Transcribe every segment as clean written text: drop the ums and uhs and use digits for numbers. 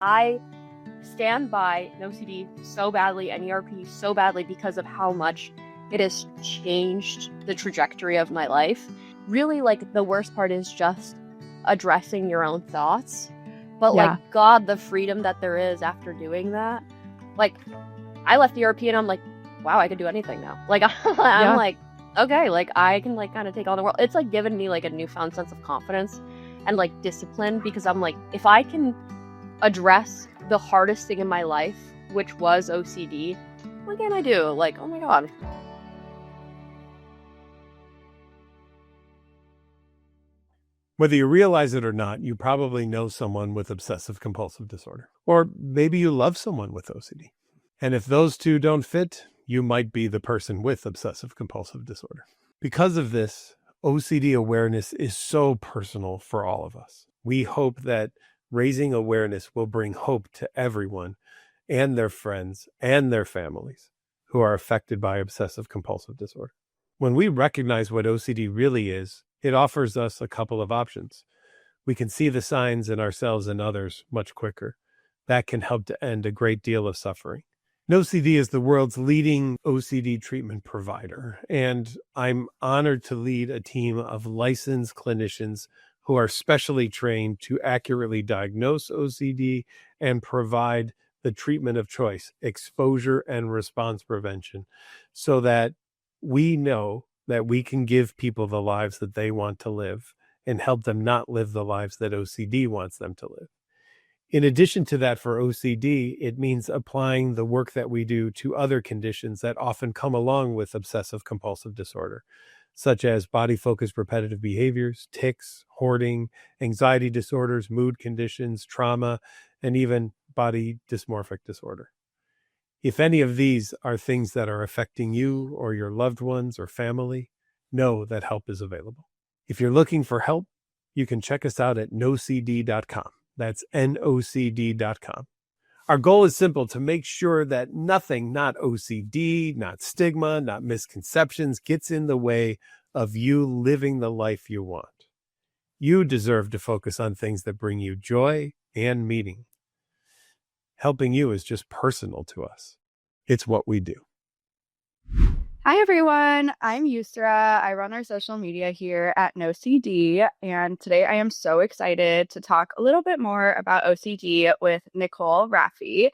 I stand by NOCD so badly and ERP so badly because of how much it has changed the trajectory of my life. Really, like, the worst part is just addressing your own thoughts. But, Yeah. like, God, the freedom that there is after doing that. Like, I left ERP and I'm like, wow, I could do anything now. Like, I'm like, okay, like, I can, like, kind of take on the world. It's, like, given me, like, a newfound sense of confidence and, like, discipline, because I'm like, if I can address the hardest thing in my life, which was OCD, what can I do? Like, oh my God. Whether you realize it or not, you probably know someone with obsessive compulsive disorder, or maybe you love someone with OCD. And if those two don't fit, you might be the person with obsessive compulsive disorder. Because of this, OCD awareness is so personal for all of us. We hope that raising awareness will bring hope to everyone and their friends and their families who are affected by obsessive compulsive disorder. When we recognize what OCD really is, it offers us a couple of options. We can see the signs in ourselves and others much quicker. That can help to end a great deal of suffering. NOCD is the world's leading OCD treatment provider, and I'm honored to lead a team of licensed clinicians who are specially trained to accurately diagnose OCD and provide the treatment of choice, exposure and response prevention, so that we know that we can give people the lives that they want to live and help them not live the lives that OCD wants them to live. In addition to that, for OCD, it means applying the work that we do to other conditions that often come along with obsessive compulsive disorder, such as body-focused repetitive behaviors, tics, hoarding, anxiety disorders, mood conditions, trauma, and even body dysmorphic disorder. If any of these are things that are affecting you or your loved ones or family, know that help is available. If you're looking for help, you can check us out at NOCD.com. That's NOCD.com. Our goal is simple: to make sure that nothing, not OCD, not stigma, not misconceptions, gets in the way of you living the life you want. You deserve to focus on things that bring you joy and meaning. Helping you is just personal to us. It's what we do. Hi, everyone. I'm Yusra. I run our social media here at NOCD, and today I am so excited to talk a little bit more about OCD with Nicole Rafiee.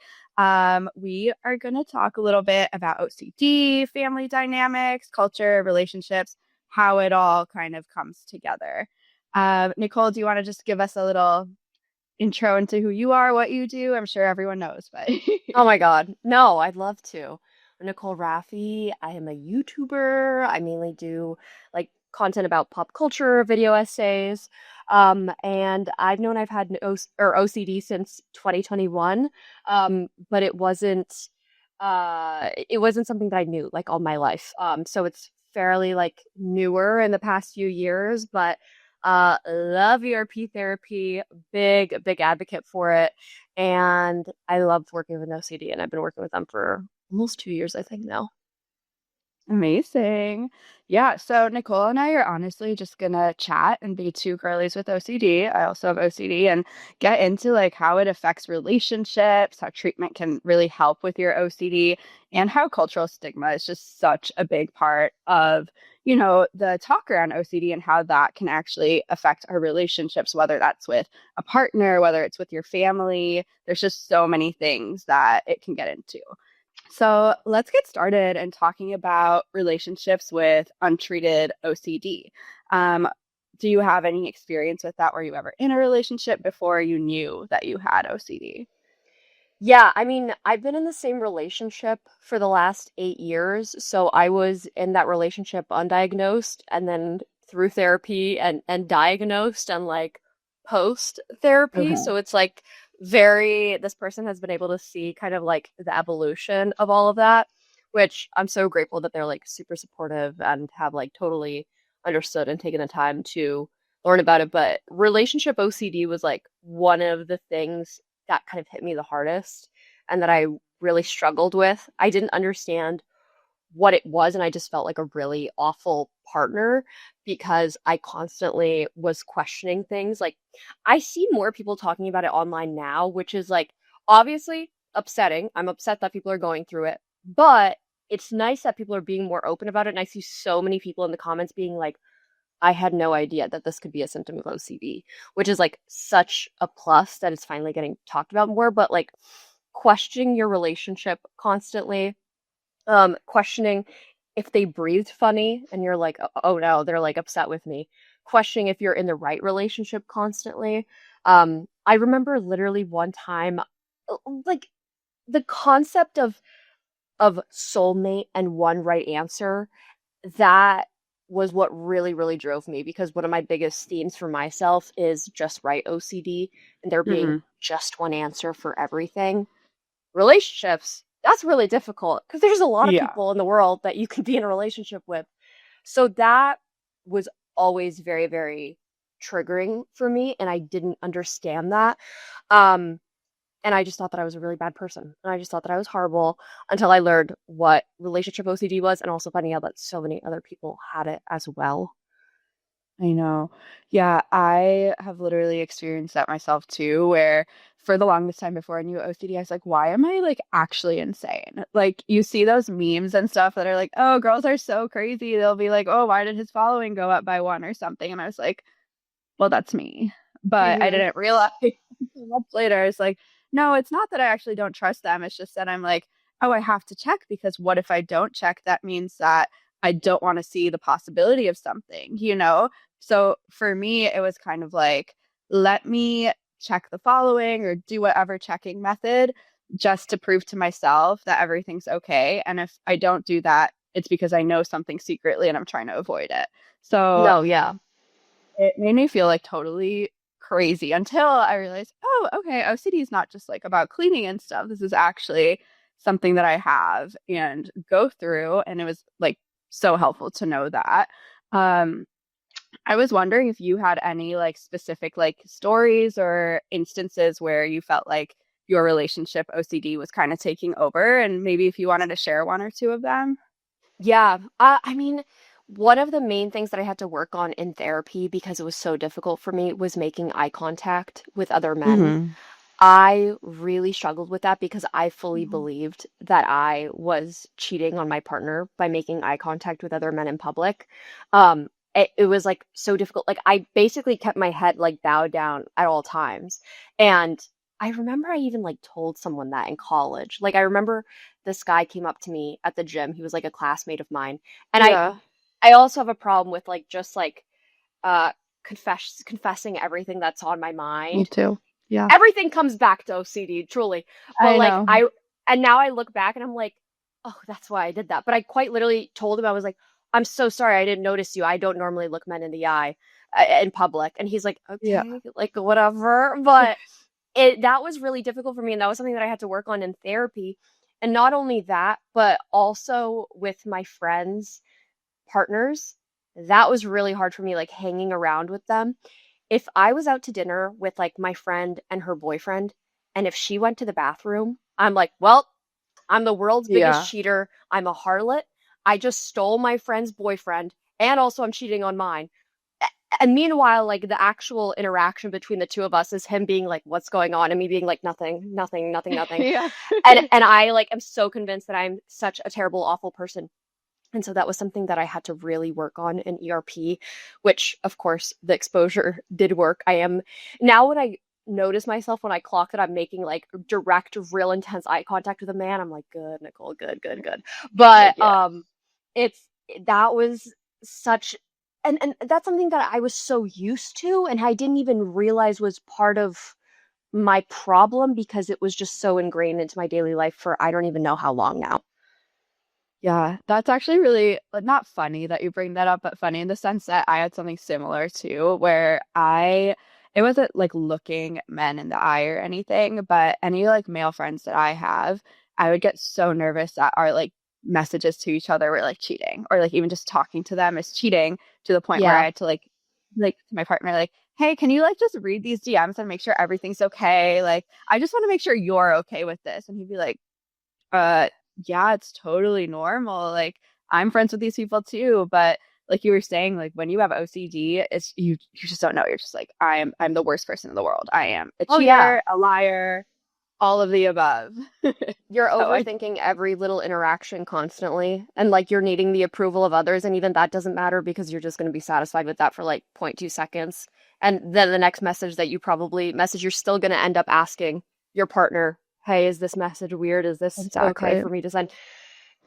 We are going to talk a little bit about OCD, family dynamics, culture, relationships, how it all kind of comes together. Nicole, do you want to just give us a little intro into who you are, what you do? I'm sure everyone knows, but Oh my God. No, I'd love to. I'm Nicole Rafiee. I am a YouTuber. I mainly do, like, content about pop culture, video essays. And I've known I've had OCD since 2021. But it wasn't something that I knew, like, all my life. So it's fairly, like, newer in the past few years, but love ERP therapy, big advocate for it. And I loved working with OCD, and I've been working with them for almost 2 years, I think now. amazing. Yeah, so Nicole and I are honestly just gonna chat and be two girlies with OCD. I also have OCD, and get into like how it affects relationships, how treatment can really help with your OCD, and how cultural stigma is just such a big part of, the talk around OCD and how that can actually affect our relationships, whether that's with a partner, whether it's with your family. There's just so many things that it can get into. So let's get started and talking about relationships with untreated OCD. Do you have any experience with that? Were you ever in a relationship before you knew that you had OCD? Yeah, I mean, I've been in the same relationship for the last 8 years. So I was in that relationship undiagnosed, and then through therapy and diagnosed, and like post therapy. Okay. So it's like this person has been able to see kind of like the evolution of all of that, which I'm so grateful that they're like super supportive and have like totally understood and taken the time to learn about it. But relationship OCD was like one of the things that kind of hit me the hardest and that I really struggled with. I didn't understand what it was, and I just felt like a really awful partner because I constantly was questioning things. Like, I see more people talking about it online now, which is like obviously upsetting. I'm upset that people are going through it, but it's nice that people are being more open about it. And I see so many people in the comments being like, I had no idea that this could be a symptom of OCD, which is like such a plus that it's finally getting talked about more. But like questioning your relationship constantly, questioning if they breathed funny and you're like, oh no, they're like upset with me. Questioning if you're in the right relationship constantly. I remember literally one time, like the concept of soulmate and one right answer, that was what really, really drove me because one of my biggest themes for myself is just right OCD and there being Hmm. just one answer for everything. Relationships, that's really difficult because there's a lot of Yeah. people in the world that you can be in a relationship with. So that was always very, very triggering for me, and I didn't understand that. Um, and I just thought that I was a really bad person. And I just thought that I was horrible until I learned what relationship OCD was and also finding out that so many other people had it as well. I know. Yeah, I have literally experienced that myself too, where for the longest time before I knew OCD, I was like, why am I like actually insane? Like you see those memes and stuff that are like, oh, girls are so crazy. They'll be like, oh, why did his following go up by one or something? And I was like, well, that's me. But I Hmm. didn't realize months later, I was like, no, it's not that I actually don't trust them. It's just that I'm like, oh, I have to check because what if I don't check? That means that I don't want to see the possibility of something, you know? So for me, it was kind of like, let me check the following or do whatever checking method just to prove to myself that everything's okay. And if I don't do that, it's because I know something secretly and I'm trying to avoid it. So No, yeah. it made me feel like totally crazy until I realized, oh, okay, OCD is not just like about cleaning and stuff. This is actually something that I have and go through. And it was like so helpful to know that. Um, I was wondering if you had any like specific like stories or instances where you felt like your relationship OCD was kind of taking over, and maybe if you wanted to share one or two of them. Yeah. I mean, one of the main things that I had to work on in therapy because it was so difficult for me was making eye contact with other men. Mm-hmm. I really struggled with that because I fully believed that I was cheating on my partner by making eye contact with other men in public. It was like so difficult. Like I basically kept my head like bowed down at all times. And I remember I even like told someone that in college. Like I remember this guy came up to me at the gym. He was like a classmate of mine. And Yeah, I also have a problem with like just like uh confessing everything that's on my me mind. too. Yeah, Everything comes back to OCD, truly. But I like know. and now I look back and I'm like, oh, that's why I did that. But I quite literally told him, I was like, I'm so sorry, I didn't notice you. I don't normally look men in the eye in public. And he's like, Yeah. okay, like whatever. But that was really difficult for me, and that was something that I had to work on in therapy. And not only that, but also with my friends' partners. That was really hard for me, like hanging around with them. If I was out to dinner with like my friend and her boyfriend, and if she went to the bathroom, I'm like, well, I'm the world's biggest Yeah. cheater. I'm a harlot. I just stole my friend's boyfriend, and also I'm cheating on mine. And meanwhile, like the actual interaction between the two of us is him being like, "What's going on?" and me being like, "Nothing, nothing, nothing, nothing." Yeah. And I like am so convinced that I'm such a terrible, awful person. And so that was something that I had to really work on in ERP, which of course the exposure did work. I am now when I notice myself when I clock that I'm making like direct, real intense eye contact with a man, I'm like, good, Nicole, good, good, good. Good, But yeah. it's that was such and that's something that I was so used to and I didn't even realize was part of my problem because it was just so ingrained into my daily life for I don't even know how long now. Yeah, that's actually really not funny that you bring that up, but funny in the sense that I had something similar too, where it wasn't like looking men in the eye or anything, but any like male friends that I have, I would get so nervous that our like messages to each other were like cheating, or like even just talking to them is cheating to the point where I Yeah. had to like to my partner, like, hey, can you like just read these DMs and make sure everything's okay? Like, I just want to make sure you're okay with this. And he'd be like, uh, yeah, it's totally normal. Like I'm friends with these people too, but like you were saying, like when you have OCD, it's you just don't know. You're just like, I'm the worst person in the world. I am a Oh yeah. cheater, a liar. all of the above. You're So I overthinking every little interaction constantly, and like you're needing the approval of others, and even that doesn't matter because you're just going to be satisfied with that for like 0.2 seconds. And then the next message that you probably message, you're still going to end up asking your partner, "Hey, is this message weird? Is this okay exactly. for me to send?"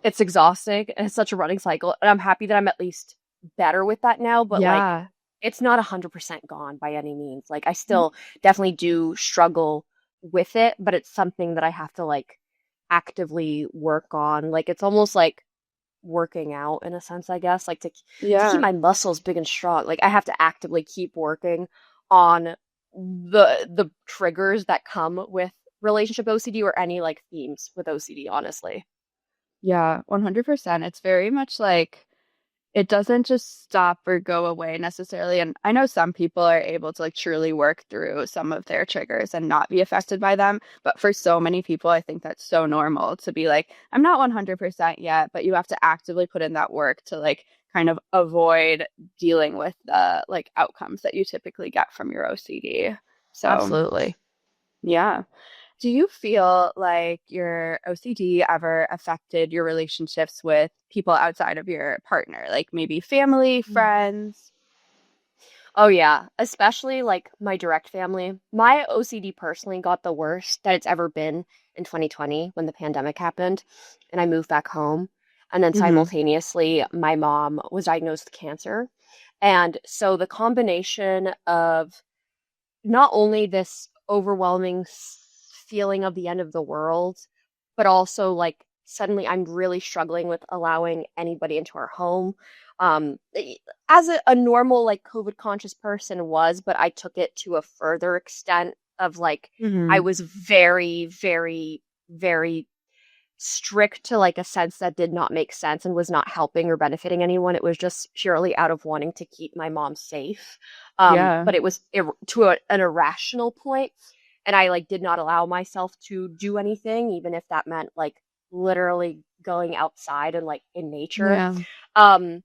It's exhausting and it's such a running cycle. And I'm happy that I'm at least better with that now, but like Yeah. it's not 100% gone by any means. Like I still definitely do struggle with it, but it's something that I have to like actively work on. Like it's almost like working out in a sense, I guess, like to keep Yeah. my muscles big and strong. Like I have to actively keep working on the triggers that come with relationship OCD or any like themes with OCD, honestly. Yeah, 100%. It's very much like it doesn't just stop or go away necessarily. And I know some people are able to like truly work through some of their triggers and not be affected by them. But for so many people, I think that's so normal to be like, I'm not 100% yet, but you have to actively put in that work to like kind of avoid dealing with the like outcomes that you typically get from your OCD. So, Absolutely. yeah. Do you feel like your OCD ever affected your relationships with people outside of your partner, like maybe family, friends? Oh yeah, especially like my direct family. My OCD personally got the worst that it's ever been in 2020 when the pandemic happened and I moved back home. And then Hmm. simultaneously, my mom was diagnosed with cancer. And so the combination of not only this overwhelming feeling of the end of the world, but also like suddenly I'm really struggling with allowing anybody into our home. As a normal like COVID conscious person was, but I took it to a further extent of like I Hmm. was very, very, very strict to like a sense that did not make sense and was not helping or benefiting anyone. It was just purely out of wanting to keep my mom safe. Yeah. But it was to an irrational point, and I like did not allow myself to do anything, even if that meant like literally going outside and like in nature. Yeah. Um,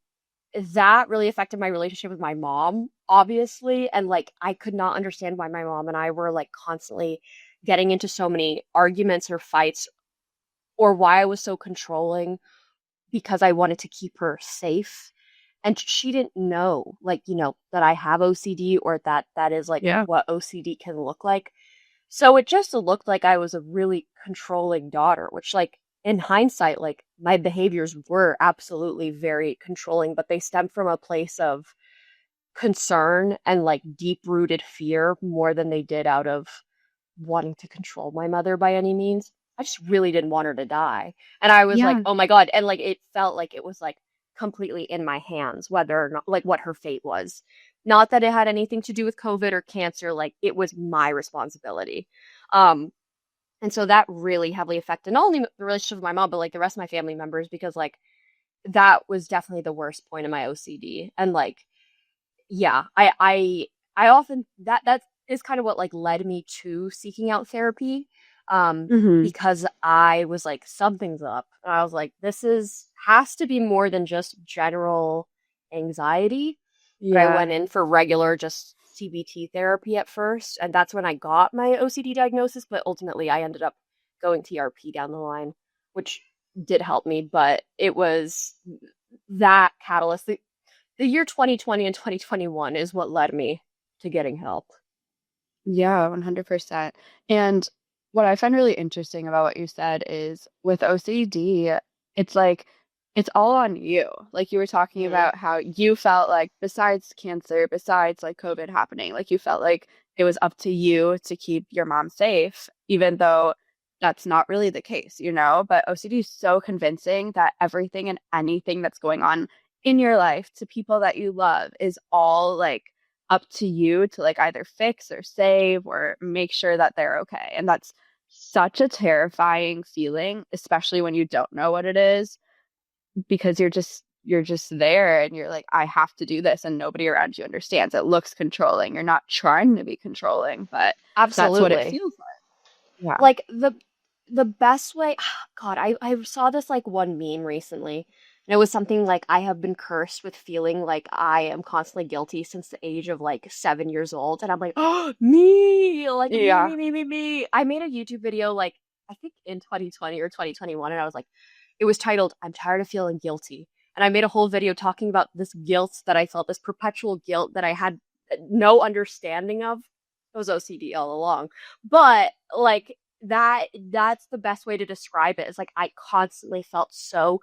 that really affected my relationship with my mom, obviously, and like I could not understand why my mom and I were like constantly getting into so many arguments or fights or why I was so controlling because I wanted to keep her safe. And she didn't know, like, that I have OCD or that that is like Yeah. what OCD can look like. So it just looked like I was a really controlling daughter, which, like, in hindsight, like, my behaviors were absolutely very controlling, but they stemmed from a place of concern and like deep rooted fear more than they did out of wanting to control my mother by any means. I just really didn't want her to die. And I was like, Yeah. oh my God. And like it felt like it was like completely in my hands, whether or not like what her fate was. Not that it had anything to do with COVID or cancer, like it was my responsibility. Um, and so that really heavily affected not only the relationship with my mom, but like the rest of my family members, because like that was definitely the worst point of my OCD. And like yeah, I often that is kind of what like led me to seeking out therapy. Hmm. Because I was like, something's up. And I was like, this is has to be more than just general anxiety. But I went Yeah. in for regular just CBT therapy at first, and that's when I got my OCD diagnosis, but ultimately I ended up going to ERP down the line, which did help me, but it was that catalyst. The year 2020 and 2021 is what led me to getting help. Yeah, 100%. And what I find really interesting about what you said is with OCD, it's like it's all on you. Like you were talking Hmm. about how you felt like besides cancer, besides like COVID happening, like you felt like it was up to you to keep your mom safe, even though that's not really the case, you know? But OCD is so convincing that everything and anything that's going on in your life to people that you love is all like up to you to like either fix or save or make sure that they're okay. And that's such a terrifying feeling, especially when you don't know what it is, because you're just there and you're like, I have to do this and nobody around you understands. It looks controlling. You're not trying to be controlling, but that's what it Absolutely. feels like. Yeah. Like the best way God, I saw this like one meme recently. And it was something like I have been cursed with feeling like I am constantly guilty since the age of like 7 years old. And I'm like, oh, me, like me, Yeah. me, me, me, me. I made a YouTube video like I think in 2020 or 2021, and I was like, it was titled, I'm tired of feeling guilty. And I made a whole video talking about this guilt that I felt, this perpetual guilt that I had no understanding of. It was OCD all along. But like that's the best way to describe it. Is like I constantly felt so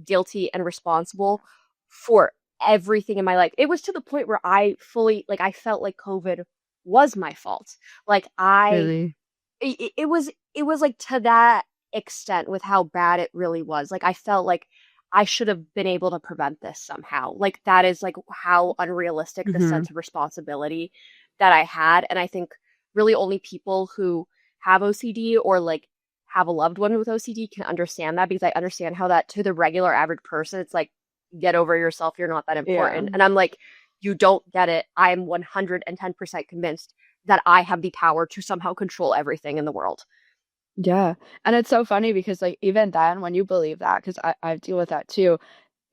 guilty and responsible for everything in my life. It was to the point where I fully like I felt like COVID was my fault. Like Really. it was like to that extent with how bad it really was. Like I felt like I should have been able to prevent this somehow. Like that is like how unrealistic the Hmm. sense of responsibility that I had. And I think really only people who have OCD or like have a loved one with OCD can understand that, because I understand how that to the regular average person, it's like, get over yourself, you're not that Yeah. important. And I'm like, you don't get it. I am 110% convinced that I have the power to somehow control everything in the world. Yeah. And it's so funny because like even then when you believe that, because I deal with that too,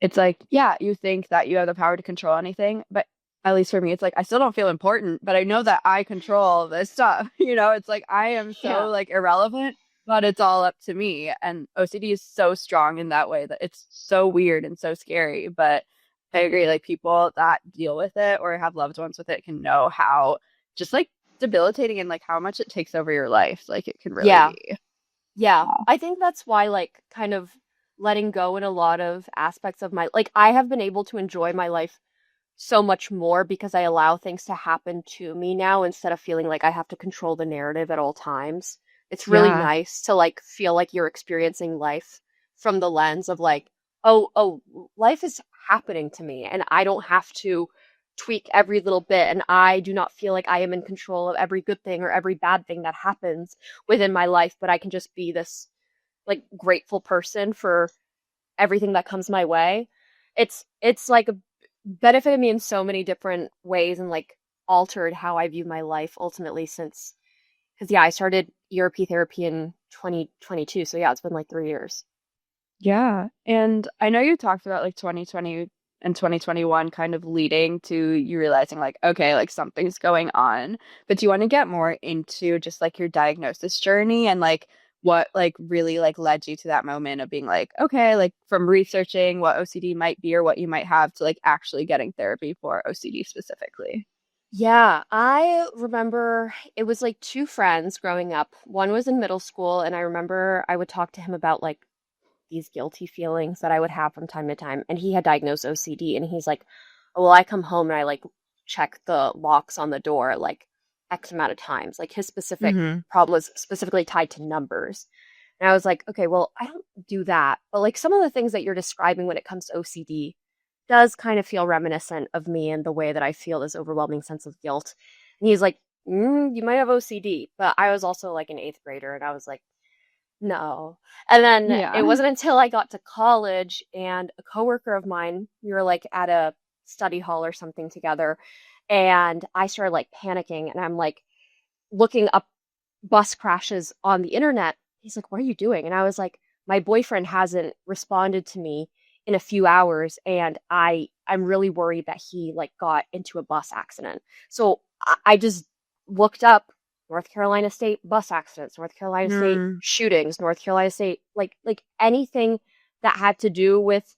it's like, yeah, you think that you have the power to control anything, but at least for me, it's like I still don't feel important, but I know that I control this stuff. It's like I am so Yeah. like irrelevant, but it's all up to me. And OCD is so strong in that way that it's so weird and so scary. But I agree, like people that deal with it or have loved ones with it can know how just like debilitating and like how much it takes over your life. Like it can really Yeah. be. Yeah. I think that's why, like, kind of letting go in a lot of aspects of my, like, I have been able to enjoy my life so much more because I allow things to happen to me now instead of feeling like I have to control the narrative at all times. It's really Yeah. nice to like feel like you're experiencing life from the lens of like, oh, life is happening to me and I don't have to tweak every little bit, and I do not feel like I am in control of every good thing or every bad thing that happens within my life, but I can just be this like grateful person for everything that comes my way. It's like benefited me in so many different ways and like altered how I view my life ultimately since, because yeah, I started ERP therapy in 2022. So yeah, it's been like 3 years. Yeah. And I know you talked about like 2020 and 2021 kind of leading to you realizing like, okay, like something's going on. But do you want to get more into just like your diagnosis journey and like what like really like led you to that moment of being like, okay, like from researching what OCD might be or what you might have to like actually getting therapy for OCD specifically? Yeah, I remember it was like two friends growing up. One was in middle school, and I remember I would talk to him about like these guilty feelings that I would have from time to time. And he had diagnosed OCD, and he's like, oh, well, I come home and I like check the locks on the door like X amount of times. Like his specific Mm-hmm. problem was specifically tied to numbers. And I was like, okay, well, I don't do that. But like some of the things that you're describing when it comes to OCD does kind of feel reminiscent of me and the way that I feel this overwhelming sense of guilt. And he's like, you might have OCD. But I was also like an eighth grader, and I was like, no. And then it Yeah. wasn't until I got to college and a coworker of mine, we were like at a study hall or something together, and I started like panicking, and I'm like looking up bus crashes on the internet. He's like, "What are you doing?" And I was like, "My boyfriend hasn't responded to me in a few hours, and I'm really worried that he like got into a bus accident." So I just looked up North Carolina State bus accidents, North Carolina State Mm, shootings, North Carolina State like anything that had to do with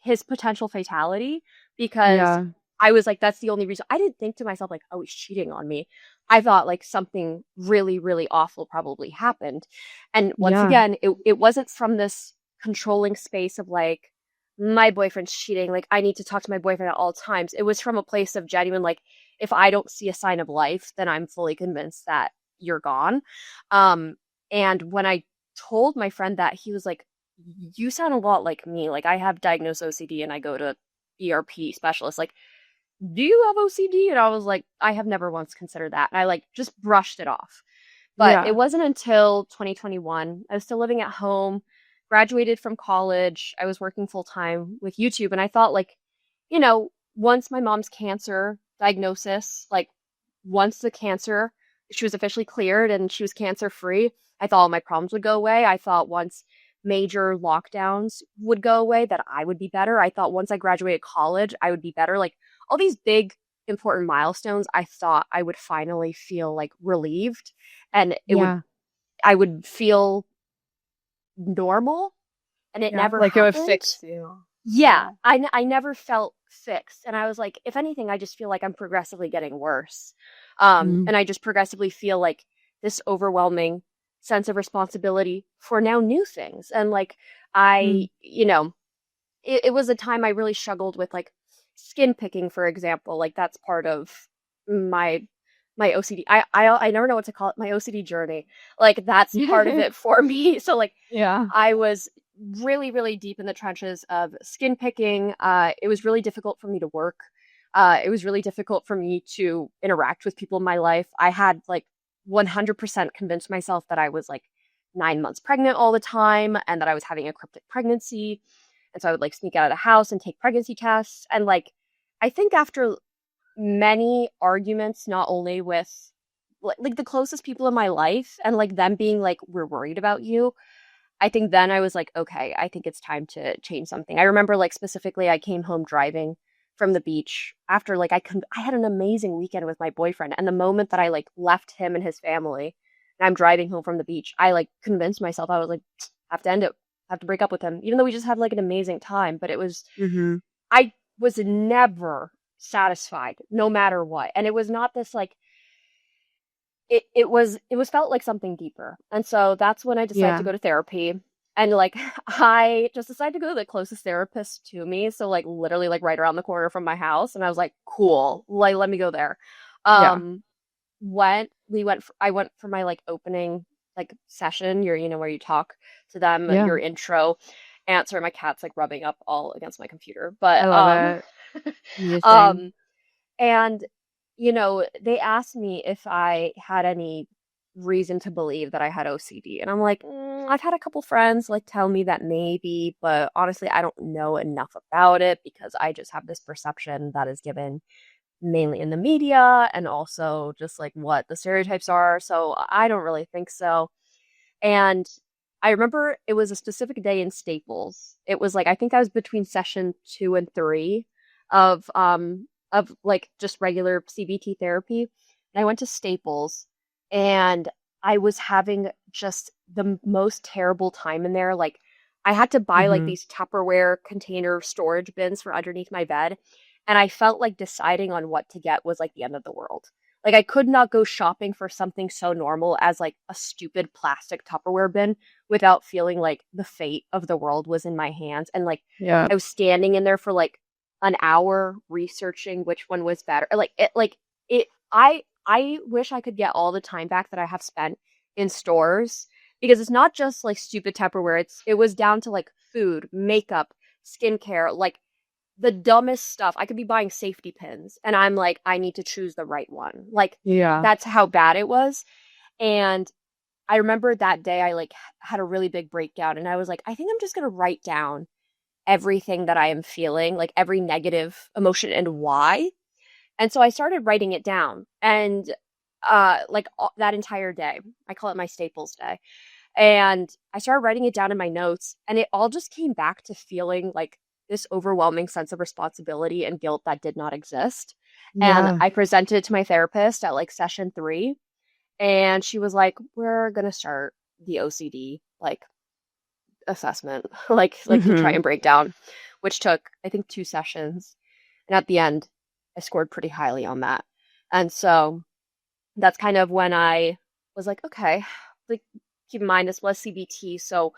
his potential fatality, because yeah. I was like, that's the only reason. I didn't think to myself, like, oh, he's cheating on me. I thought like something really, really awful probably happened. And once Yeah. again, it wasn't from this controlling space of like, my boyfriend's cheating. Like, I need to talk to my boyfriend at all times. It was from a place of genuine, like, if I don't see a sign of life, then I'm fully convinced that you're gone. Um, and when I told my friend that, he was like, you sound a lot like me. Like I have diagnosed OCD and I go to ERP specialists. Like, do you have OCD? And I was like, I have never once considered that. And I like just brushed it off. But it Yeah. wasn't until 2021. I was still living at home, graduated from college. I was working full time with YouTube. And I thought, like, once my mom's cancer diagnosis, like, once the cancer, she was officially cleared and she was cancer free, I thought all my problems would go away. I thought once major lockdowns would go away, that I would be better. I thought once I graduated college, I would be better. Like all these big important milestones, I thought I would finally feel like relieved and Yeah. I would feel normal, and it Yeah. never Like it would happened. fix you. Yeah, Yeah. I never felt fixed, and I was like, if anything, I just feel like I'm progressively getting worse. Mm. And I just progressively feel like this overwhelming sense of responsibility for now new things. And like Mm. it was a time I really struggled with like skin picking, for example. Like that's part of my my OCD. I never know what to call it. My OCD journey. Like that's part of it for me. So like Yeah. I was really, really deep in the trenches of skin picking. It was really difficult for me to work. It was really difficult for me to interact with people in my life. I had like 100% convinced myself that I was like 9 months pregnant all the time and that I was having a cryptic pregnancy. And so I would like sneak out of the house and take pregnancy tests. And like, I think after many arguments, not only with like the closest people in my life and like them being like, we're worried about you, I think then I was like, okay, I think it's time to change something. I remember like specifically I came home driving from the beach after like I had an amazing weekend with my boyfriend, and the moment that I like left him and his family and I'm driving home from the beach, I like convinced myself I was like I have to end it. I have to break up with him even though we just had like an amazing time, but it was Mm-hmm. I was never satisfied no matter what. And it was not this like it was felt like something deeper. And so that's when I decided to Yeah. go to therapy. And like I just decided to go to the closest therapist to me. So like literally like right around the corner from my house. And I was like, cool, like let me go there. Yeah. Um I went for my like opening like session, where you talk to them, Yeah. your intro. And sorry, my cat's like rubbing up all against my computer. I But love it. Amazing. um and, they asked me if I had any reason to believe that I had OCD. And I'm like, I've had a couple friends like tell me that maybe, but honestly, I don't know enough about it because I just have this perception that is given mainly in the media and also just like what the stereotypes are. So I don't really think so. And I remember it was a specific day in Staples. It was like I think I was between session 2 and 3 of like just regular CBT therapy. And I went to Staples and I was having just the most terrible time in there. Like I had to buy like Mm-hmm. these Tupperware container storage bins for underneath my bed. And I felt like deciding on what to get was like the end of the world. Like I could not go shopping for something so normal as like a stupid plastic Tupperware bin without feeling like the fate of the world was in my hands. And like Yeah. I was standing in there for like an hour researching which one was better. I wish I could get all the time back that I have spent in stores because it's not just like stupid Tupperware. It was down to like food, makeup, skincare, like the dumbest stuff. I could be buying safety pins and I'm like, I need to choose the right one. Like Yeah. that's how bad it was. And I remember that day I like had a really big breakdown and I was like, I think I'm just gonna write down everything that I am feeling, like every negative emotion and why. And so I started writing it down and that entire day. I call it my Staples day. And I started writing it down in my notes, and it all just came back to feeling like this overwhelming sense of responsibility and guilt that did not exist. And Yeah. I presented it to my therapist at like session 3, and she was like, "We're gonna start the OCD like assessment, like to try Mm-hmm. and break down," which took I think 2 sessions. And at the end, I scored pretty highly on that. And so that's kind of when I was like, okay, like keep in mind this was CBT, so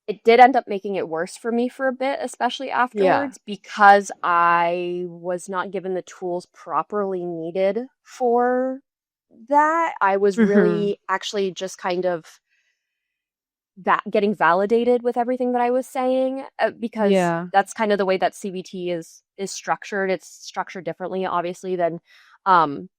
it did end up making it worse for me for a bit, especially Yeah. afterwards, because I was not given the tools properly needed for that. I was Mm-hmm. really actually just kind of that getting validated with everything that I was saying, because Yeah. that's kind of the way that CBT is structured. It's structured differently, obviously, than um,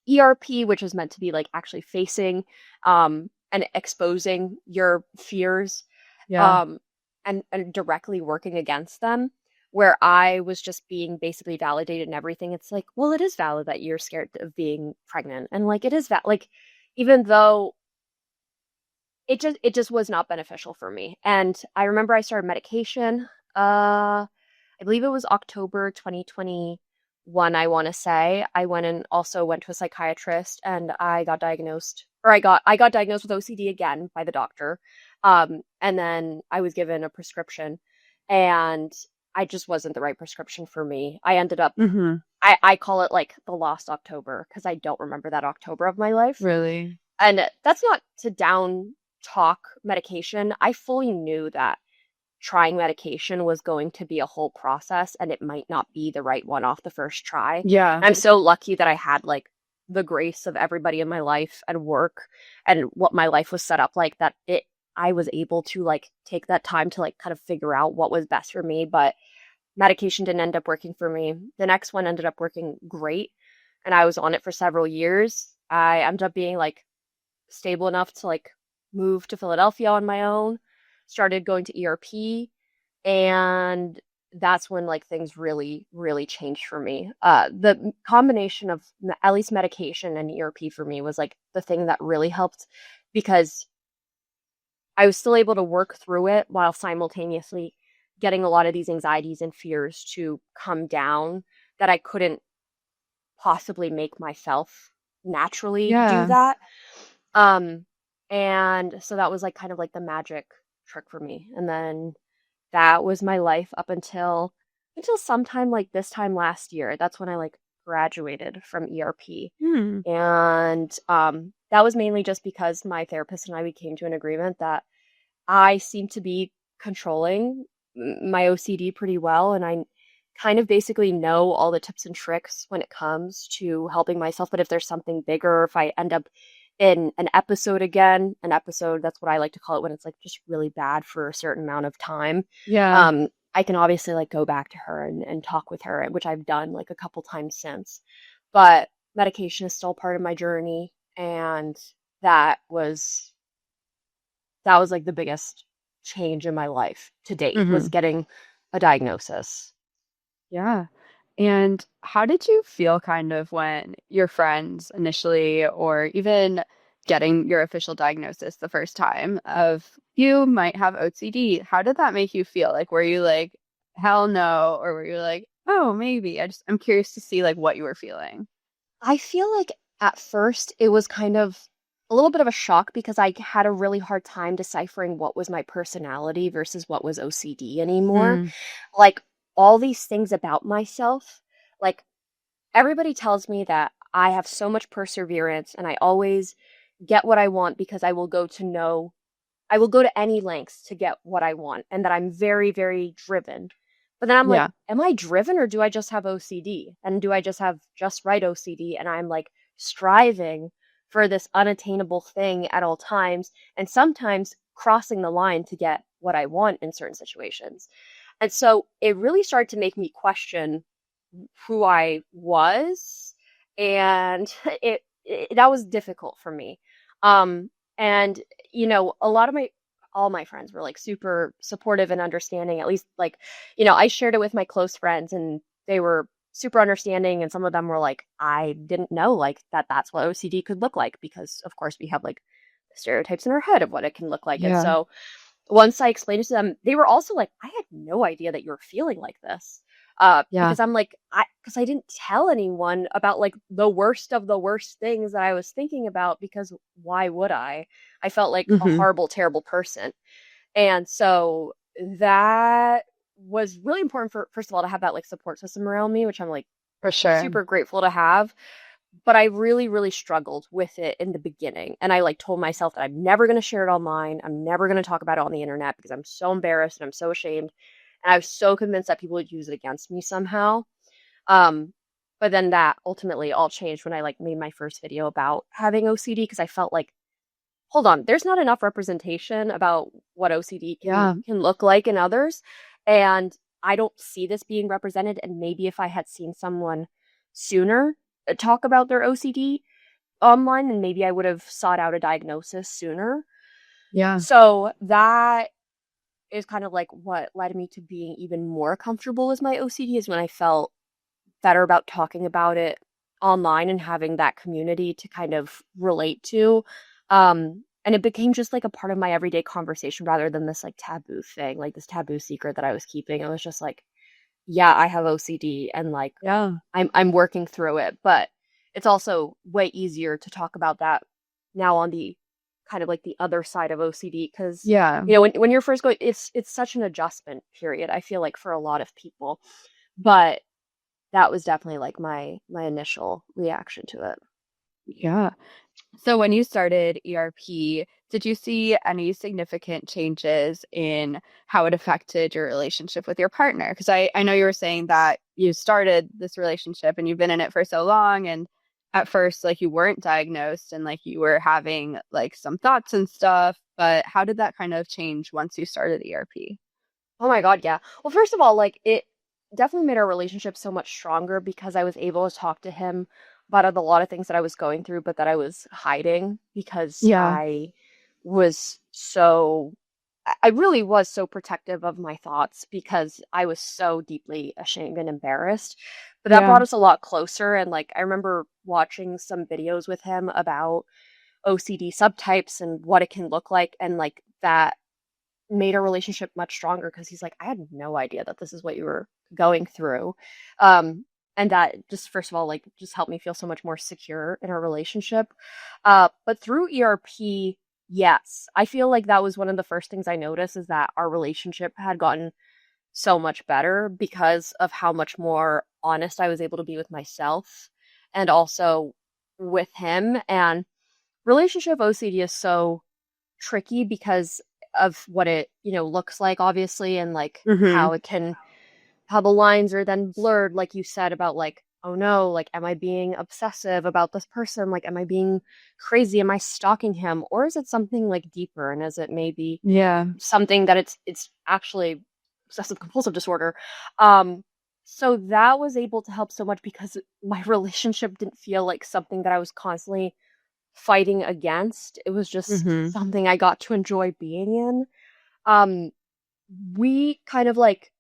ERP, which is meant to be like actually facing and exposing your fears Yeah. um, and directly working against them. Where I was just being basically validated and everything. It's like, well, it is valid that you're scared of being pregnant, and like it is like even though it just was not beneficial for me. And I remember I started medication. I believe it was October 2021, I want to say. I went to a psychiatrist and I got diagnosed with OCD again by the doctor. And then I was given a prescription and I just wasn't the right prescription for me. I ended up Mm-hmm. I call it like the lost October because I don't remember that October of my life. Really? And that's not to down talk medication. I fully knew that trying medication was going to be a whole process and it might not be the right one off the first try. Yeah. I'm so lucky that I had like the grace of everybody in my life and work and what my life was set up like that it I was able to like take that time to like kind of figure out what was best for me, but medication didn't end up working for me. The next one ended up working great and I was on it for several years. I ended up being like stable enough to like move to Philadelphia on my own, started going to ERP, and that's when like things really, really changed for me. The combination of at least medication and ERP for me was like the thing that really helped because I was still able to work through it while simultaneously getting a lot of these anxieties and fears to come down that I couldn't possibly make myself naturally do Yeah. that. And so that was like kind of like the magic trick for me. And then that was my life up until sometime like this time last year. That's when I like graduated from ERP. Hmm. And that was mainly just because my therapist and I we came to an agreement that I seem to be controlling my OCD pretty well, and I kind of basically know all the tips and tricks when it comes to helping myself. But if there's something bigger, if I end up in an episode again, an episode, that's what I like to call it when it's like just really bad for a certain amount of time. Yeah. I can obviously like go back to her and talk with her, which I've done like a couple times since. But medication is still part of my journey, and that was that was like the biggest change in my life to date was Mm-hmm. getting a diagnosis. Yeah. And how did you feel kind of when your friends initially, or even getting your official diagnosis the first time of you might have OCD? How did that make you feel? Like, were you like, hell no? Or were you like, oh, maybe? I'm curious to see like what you were feeling. I feel like at first it was kind of a little bit of a shock because I had a really hard time deciphering what was my personality versus what was OCD anymore. Mm, Like all these things about myself, like everybody tells me that I have so much perseverance and I always get what I want because I will go to any lengths to get what I want and that I'm very, very driven. But then I'm like, yeah. am I driven or do I just have OCD? And do I just have just right OCD? And I'm like striving for this unattainable thing at all times and sometimes crossing the line to get what I want in certain situations. And so it really started to make me question who I was, and that was difficult for me. And a lot of my all my friends were like super supportive and understanding. At least like, I shared it with my close friends, and they were super understanding. And some of them were like, I didn't know like that's what OCD could look like because of course we have like stereotypes in our head of what it can look like. And Yeah. so once I explained it to them, they were also like, I had no idea that you were feeling like this. Yeah. Because I didn't tell anyone about like the worst of the worst things that I was thinking about because why would I? I felt like a Hmm. horrible, terrible person. And so that was really important for, first of all, to have that like support system around me, which I'm like For sure. super grateful to have. But I really, really struggled with it in the beginning. And I like told myself that I'm never going to share it online. I'm never going to talk about it on the internet because I'm so embarrassed and I'm so ashamed. And I was so convinced that people would use it against me somehow. Um, but then that ultimately all changed when I like made my first video about having OCD because I felt like, hold on, there's not enough representation about what OCD can Yeah. can look like in others. And I don't see this being represented. And maybe if I had seen someone sooner talk about their OCD online, then maybe I would have sought out a diagnosis sooner. Yeah. So that is kind of like what led me to being even more comfortable with my OCD is when I felt better about talking about it online and having that community to kind of relate to. And it became just like a part of my everyday conversation rather than this like taboo thing, like this taboo secret that I was keeping. It was just like, yeah, I have OCD and like Yeah. I'm working through it, but it's also way easier to talk about that now on the kind of like the other side of OCD because Yeah. when you're first going, it's such an adjustment period. I feel like for a lot of people, but that was definitely like my initial reaction to it. Yeah. So when you started ERP, did you see any significant changes in how it affected your relationship with your partner? Because I know you were saying that you started this relationship and you've been in it for so long, and at first like you weren't diagnosed and like you were having like some thoughts and stuff, but how did that kind of change once you started ERP? Oh my God, yeah. Well, first of all, like it definitely made our relationship so much stronger because I was able to talk to him about a lot of things that I was going through, but that I was hiding because Yeah. I was so, I really was so protective of my thoughts because I was so deeply ashamed and embarrassed. But that Yeah. brought us a lot closer. And like, I remember watching some videos with him about OCD subtypes and what it can look like. And like, that made our relationship much stronger because he's like, I had no idea that this is what you were going through. Um, and that just first of all, like just helped me feel so much more secure in our relationship. But through ERP, yes, I feel like that was one of the first things I noticed is that our relationship had gotten so much better because of how much more honest I was able to be with myself and also with him. And relationship OCD is so tricky because of what it, looks like obviously and like Mm-hmm. how the lines are then blurred like you said about like oh no, like am I being obsessive about this person? Like am I being crazy? Am I stalking him? Or is it something like deeper and is it maybe Yeah. something that it's actually obsessive compulsive disorder? Um so that was able to help so much because my relationship didn't feel like something that I was constantly fighting against. It was just Mm-hmm. something I got to enjoy being in. Um, we kind of like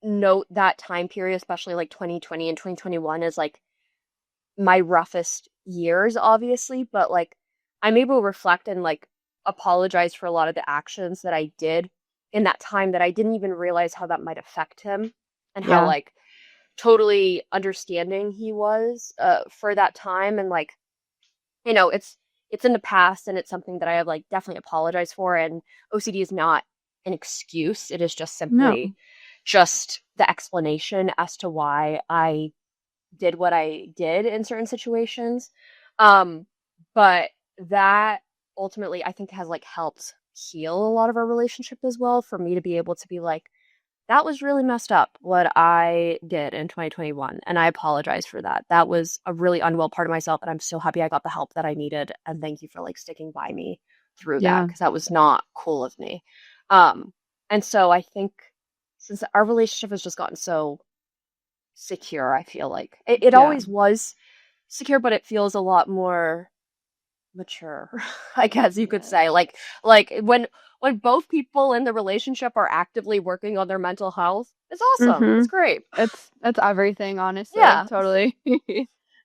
note that time period, especially like 2020 and 2021, as like my roughest years, obviously, but like I'm able to reflect and like apologize for a lot of the actions that I did in that time that I didn't even realize how that might affect him and how Yeah. like totally understanding he was for that time and like it's in the past and it's something that I have like definitely apologized for and OCD is not an excuse. It is just No. simply just the explanation as to why I did what I did in certain situations. Um but that ultimately I think has like helped heal a lot of our relationship as well for me to be able to be like that was really messed up what I did in 2021, and I apologize for that. That was a really unwell part of myself, and I'm so happy I got the help that I needed. And thank you for like sticking by me through that Yeah. because that was not cool of me. Um, and so I think since our relationship has just gotten so secure, I feel like it Yeah. always was secure, but it feels a lot more mature, I guess you could say. Yes. Like when both people in the relationship are actively working on their mental health, it's awesome. Mm-hmm. It's great. It's everything, honestly. Yeah. Totally.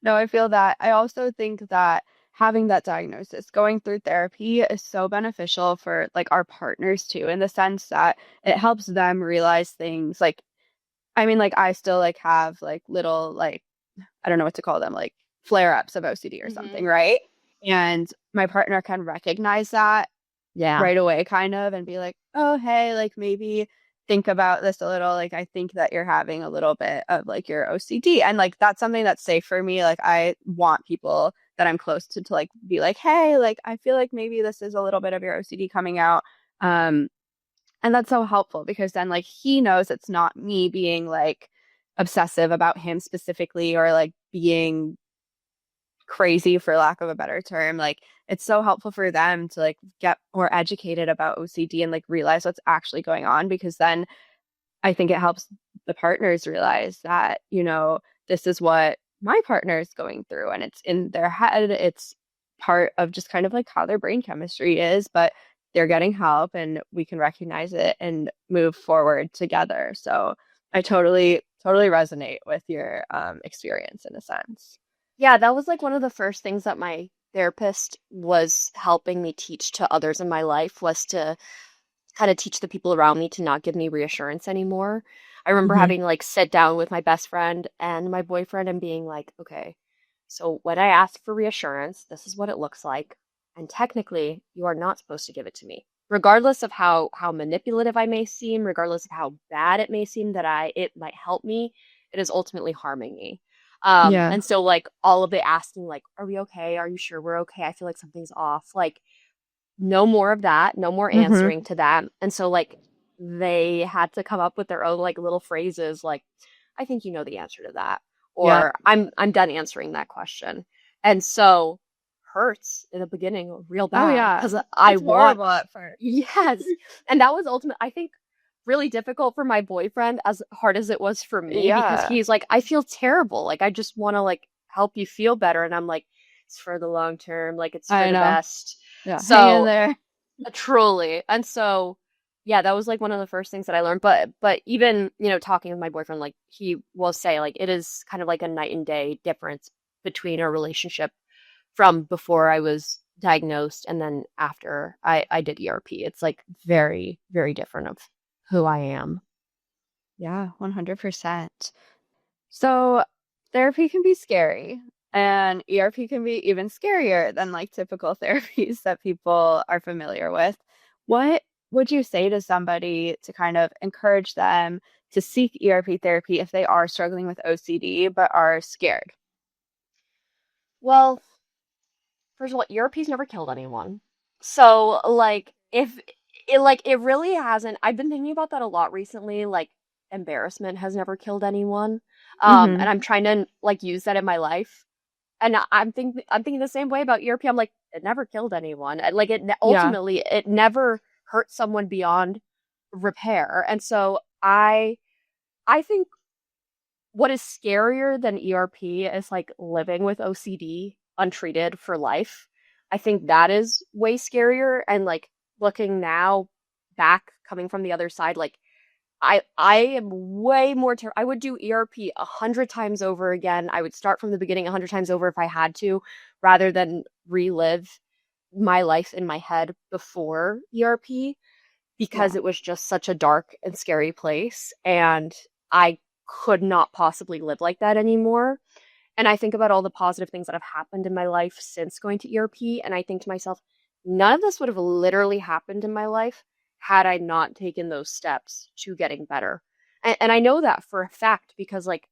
No, I feel that. I also think that having that diagnosis, going through therapy is so beneficial for like our partners too, in the sense that it helps them realize things like I mean, like I still like have like little like I don't know what to call them, like flare-ups of OCD or something, Hmm. right? And my partner can recognize that Yeah. right away kind of and be like, "Oh, hey, like maybe think about this a little. Like I think that you're having a little bit of like your OCD." And like that's something that's safe for me. Like I want people that I'm close to like be like, "Hey, like I feel like maybe this is a little bit of your OCD coming out." Um and that's so helpful because then like he knows it's not me being like obsessive about him specifically or like being crazy for lack of a better term. Like it's so helpful for them to like get more educated about OCD and like realize what's actually going on because then I think it helps the partners realize that, this is what my partner is going through and it's in their head. It's part of just kind of like how their brain chemistry is, but they're getting help and we can recognize it and move forward together. So I totally, totally resonate with your experience in a sense. Yeah, that was like one of the first things that my therapist was helping me teach to others in my life was to kind of teach the people around me to not give me reassurance anymore. I remember Hmm. having like sit down with my best friend and my boyfriend and being like, okay, so when I ask for reassurance, this is what it looks like. And technically, you are not supposed to give it to me. Regardless of how manipulative I may seem, regardless of how bad it may seem that it might help me, it is ultimately harming me. Yeah. And so like all of the asking, like, are we okay? Are you sure we're okay? I feel like something's off. Like, no more of that, no more Hmm. answering to that. And so like they had to come up with their own like little phrases like, I think you know the answer to that, Yeah. or I'm done answering that question. And so hurts in the beginning real Oh bad yeah. because I It's want, horrible at first. yes. And that was ultimate, I think, really difficult for my boyfriend as hard as it was for me because Yeah. he's like, I feel terrible. Like I just want to like help you feel better. And I'm like, it's for the long term, like it's for I the know. best. Yeah. Hang in So there. truly. And so yeah, that was like one of the first things that I learned. But even, talking with my boyfriend, like he will say like it is kind of like a night and day difference between our relationship from before I was diagnosed and then after I did ERP. It's like very, very different of who I am. Yeah, 100%. So therapy can be scary, and ERP can be even scarier than like typical therapies that people are familiar with. What would you say to somebody to kind of encourage them to seek ERP therapy if they are struggling with OCD but are scared? Well, first of all, ERP's never killed anyone. So, like, if it really hasn't, I've been thinking about that a lot recently. Like, embarrassment has never killed anyone. Hmm. And I'm trying to like use that in my life. And I'm thinking the same way about ERP. I'm like, it never killed anyone. Like, Yeah. ultimately, it never hurt someone beyond repair. And so I think what is scarier than ERP is like living with OCD untreated for life. I think that is way scarier. And like looking now back, coming from the other side, like I am way more I would do ERP 100 times over again. I would start from the beginning 100 times over if I had to, rather than relive my life in my head before ERP because Yeah. it was just such a dark and scary place. And I could not possibly live like that anymore. And I think about all the positive things that have happened in my life since going to ERP. And I think to myself, none of this would have literally happened in my life had I not taken those steps to getting better. And I know that for a fact because, like,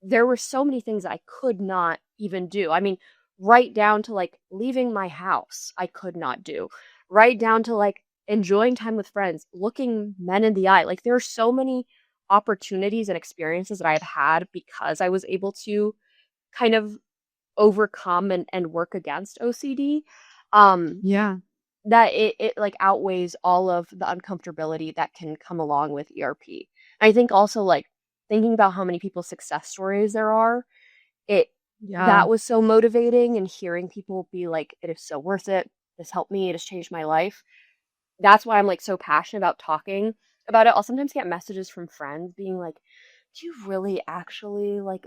there were so many things I could not even do. I mean, right down to like leaving my house, I could not do. Right down to like enjoying time with friends, looking men in the eye. Like there are so many opportunities and experiences that I've had because I was able to kind of overcome and work against OCD. Um, Yeah. that it like outweighs all of the uncomfortability that can come along with ERP. I think also like thinking about how many people's success stories there are, it Yeah. that was so motivating and hearing people be like, it is so worth it. This helped me, it has changed my life. That's why I'm like so passionate about talking about it. I'll sometimes get messages from friends being like, do you really actually like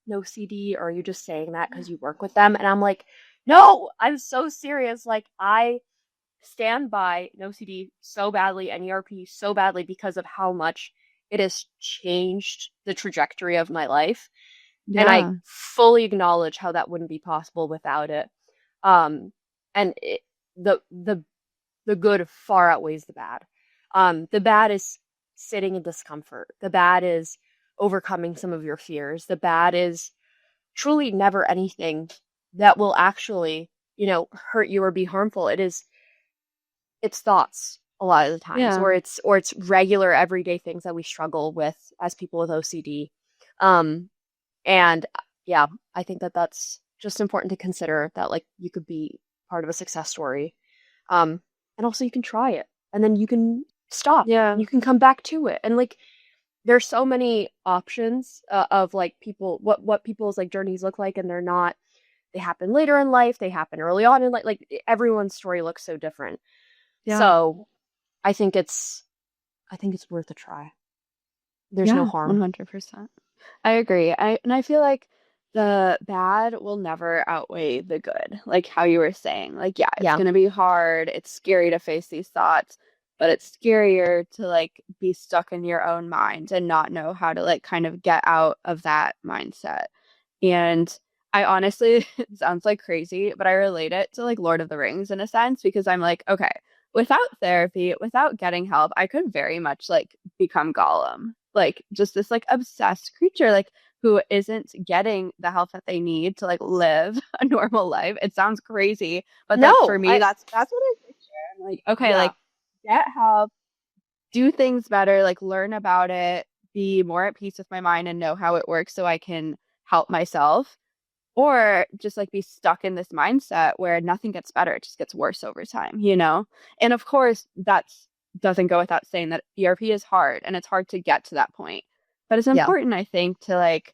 NOCD or are you just saying that because you work with them? And I'm like, no, I'm so serious. Like I stand by NoCD so badly and ERP so badly because of how much it has changed the trajectory of my life. And I Yeah. fully acknowledge how that wouldn't be possible without it. Um, and the the the good far outweighs the bad. The bad is sitting in discomfort. The bad is overcoming some of your fears. The bad is truly never anything that will actually, hurt you or be harmful. It's thoughts a lot of the times, Yeah. or it's regular everyday things that we struggle with as people with OCD. Um, and yeah, I think that that's just important to consider that like you could be part of a success story. Um, and also you can try it and then you can stop and Yeah. you can come back to it. And like there's so many options of like people what people's like journeys look like and they're not they happen later in life, they happen early on in like everyone's story looks so different. Yeah. So I think it's worth a try. There's no Yeah. harm. 100%. I agree. I feel like the bad will never outweigh the good, like how you were saying. Like, yeah, it's Yeah. going to be hard. It's scary to face these thoughts, but it's scarier to like be stuck in your own mind and not know how to like kind of get out of that mindset. And I honestly, it sounds like crazy, but I relate it to like Lord of the Rings in a sense because I'm like, okay, without therapy, without getting help, I could very much like become Gollum, like just this like obsessed creature, like who isn't getting the help that they need to like live a normal life. It sounds crazy, but like for No, me, that's what I picture. I'm like, okay, yeah. like get help, do things better, like learn about it, be more at peace with my mind and know how it works so I can help myself. Or just like be stuck in this mindset where nothing gets better, it just gets worse over time, you know? And of course, that's doesn't go without saying that ERP is hard and it's hard to get to that point. But it's Yeah. important, I think, to like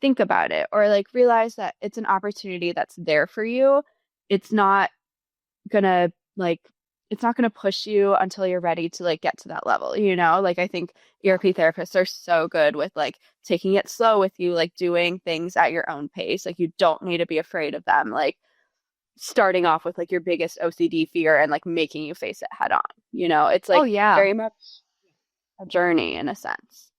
think about it or like realize that it's an opportunity that's there for you. It's not gonna like it's not gonna push you until you're ready to like get to that level, you know? Like I think Yeah. ERP therapists are so good with like taking it slow with you, like doing things at your own pace. Like you don't need to be afraid of them, like starting off with like your biggest OCD fear and like making you face it head on. You know, it's Oh like yeah. very much a journey in a sense.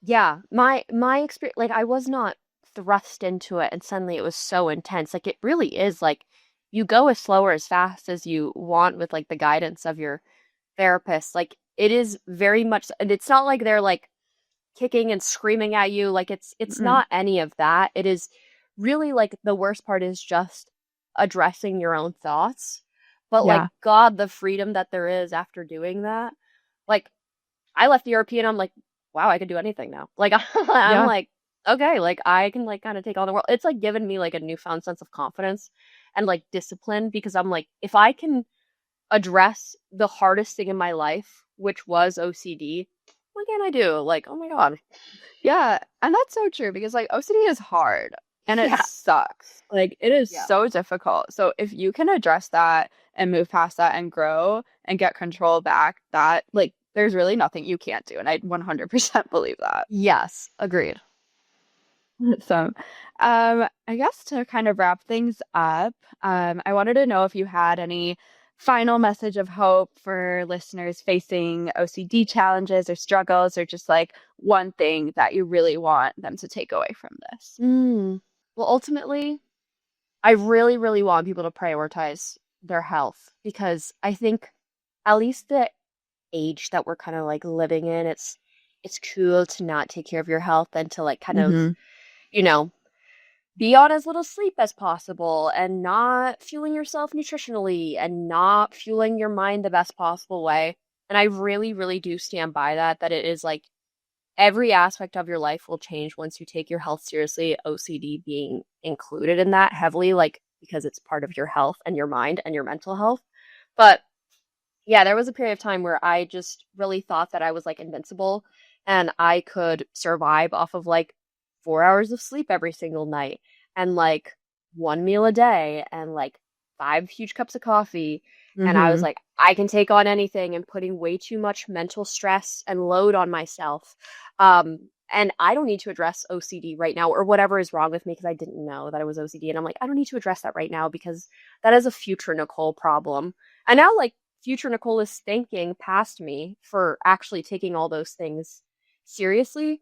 Yeah. My experience, like I was not thrust into it and suddenly it was so intense. Like it really is like you go as slow or as fast as you want with like the guidance of your therapist. Like it is very much, and it's not like they're like kicking and screaming at you. Like it's Mm-mm. not any of that. It is really like the worst part is just addressing your own thoughts. But like Yeah. God, the freedom that there is after doing that. Like I left the European, I'm like, wow, I could do anything now. Like I'm Yeah. like, okay, like I can like kind of take on the world. It's like given me like a newfound sense of confidence and like discipline because I'm like, if I can address the hardest thing in my life, which was OCD, what can I do? Like, oh my God. Yeah, and that's so true because like OCD is hard and it Yeah. sucks. Like it is Yeah. so difficult. So if you can address that and move past that and grow and get control back, that like there's really nothing you can't do. And I 100% believe that. Yes, agreed. So, I guess to kind of wrap things up, I wanted to know if you had any final message of hope for listeners facing OCD challenges or struggles, or just like one thing that you really want them to take away from this. Mm. Well, ultimately, I really, really want people to prioritize their health because I think at least the age that we're kind of like living in, it's cool to not take care of your health and to like kind of, Mm-hmm. you know, be on as little sleep as possible and not fueling yourself nutritionally and not fueling your mind the best possible way. And I really, really do stand by that, that it is like every aspect of your life will change once you take your health seriously, OCD being included in that heavily, like because it's part of your health and your mind and your mental health. But yeah, there was a period of time where I just really thought that I was like invincible and I could survive off of like 4 hours of sleep every single night and like one meal a day and like 5 huge cups of coffee. And I was Mm-hmm. like, I can take on anything and putting way too much mental stress and load on myself. And I don't need to address OCD right now or whatever is wrong with me because I didn't know that it was OCD. And I'm like, I don't need to address that right now because that is a future Nicole problem. And now, like, future Nicole is thanking past me for actually taking all those things seriously.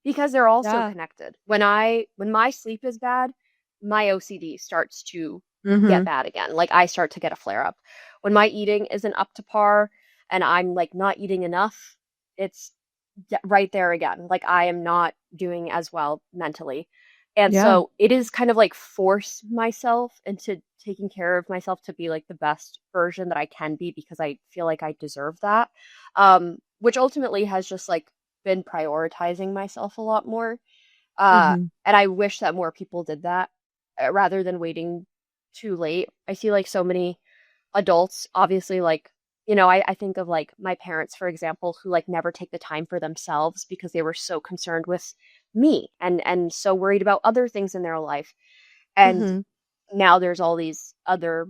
Because they're also Yeah. connected. When my sleep is bad, my OCD starts to get Mm-hmm. bad again. Like I start to get a flare up. When my eating isn't up to par and I'm like not eating enough, it's right there again. Like I am not doing as well mentally. And Yeah. so it is kind of like force myself into taking care of myself to be like the best version that I can be because I feel like I deserve that. Which ultimately has just like been prioritizing myself a lot more. Mm-hmm. And I wish that more people did that rather than waiting too late. I see like so many adults, obviously, like, I think of like my parents, for example, who like never take the time for themselves because they were so concerned with me and so worried about other things in their life. And Mm-hmm. now there's all these other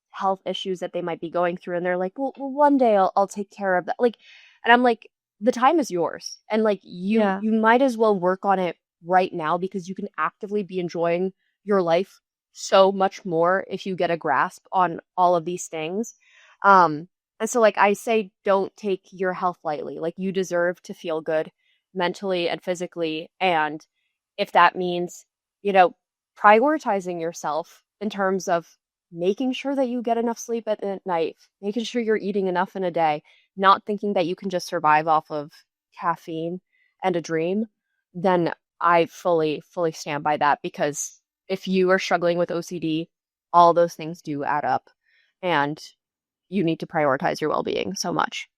health issues that they might be going through, and they're like, well one day I'll take care of that. Like, and I'm like, the time is yours, and like you Yeah. you might as well work on it right now, because you can actively be enjoying your life so much more if you get a grasp on all of these things. And so, like, I say, don't take your health lightly. Like, you deserve to feel good mentally and physically. And if that means, you know, prioritizing yourself in terms of making sure that you get enough sleep at night, making sure you're eating enough in a day, not thinking that you can just survive off of caffeine and a dream, then I fully stand by that, because if you are struggling with OCD, all those things do add up, and you need to prioritize your well-being so much.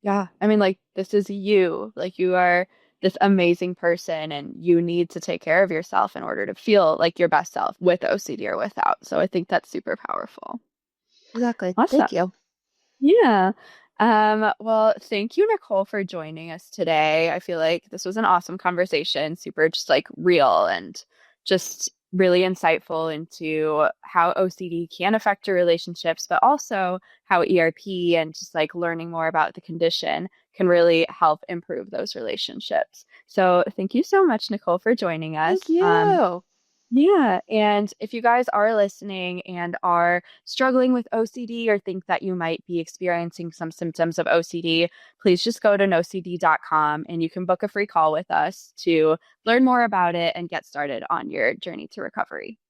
Yeah. I mean, like, this is you. Like, you are this amazing person, and you need to take care of yourself in order to feel like your best self, with OCD or without. So I think that's super powerful. Exactly. Awesome. Thank you. Yeah. Well, thank you, Nicole, for joining us today. I feel like this was an awesome conversation, super just like real and just really insightful into how OCD can affect your relationships, but also how ERP and just like learning more about the condition can really help improve those relationships. So thank you so much, Nicole, for joining us. Thank you. Yeah. And if you guys are listening and are struggling with OCD or think that you might be experiencing some symptoms of OCD, please just go to NOCD.com and you can book a free call with us to learn more about it and get started on your journey to recovery.